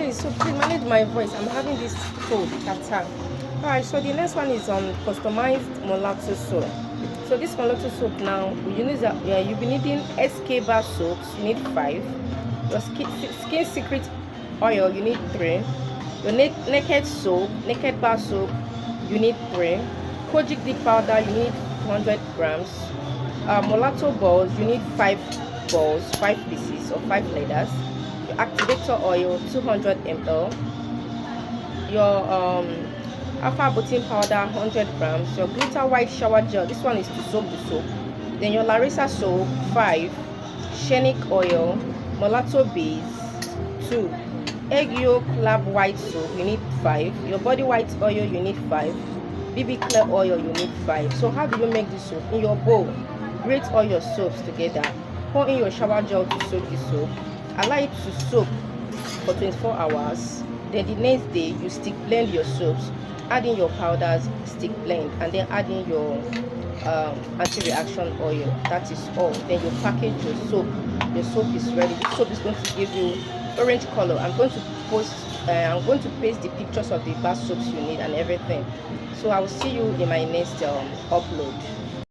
guys, so please manage my voice. I'm having this cold catarrh. Alright, so the next one is on customized molato soap. So this molato soap now, you'll be needing SK bar soaps. You need 5. Your skin secret oil, you need 3. Your naked soap, naked bar soap, you need 3. Kojic deep powder, you need 100 grams. Molato balls, you need 5 balls, 5 pieces or 5 leathers. Your activator oil, 200 ml. Your alpha butane powder, 100 grams. Your glitter white shower gel, this one is to soak the soap. Then your Larissa soap, 5. Shenic oil, molato base, 2. Egg yolk lab white soap, you need 5. Your body white oil, you need 5. BB clear oil, you need 5. So how do you make this soap? In your bowl, grate all your soaps together. Pour in your shower gel to soak the soap. Allow it to soak for 24 hours. Then the next day, you stick blend your soaps. Add in your powders, stick blend, and then add in your anti-reaction oil. That is all. Then you package your soap. Your soap is ready. This soap is going to give you orange color. I'm going to paste the pictures of the bar soaps you need and everything. So I will see you in my next upload.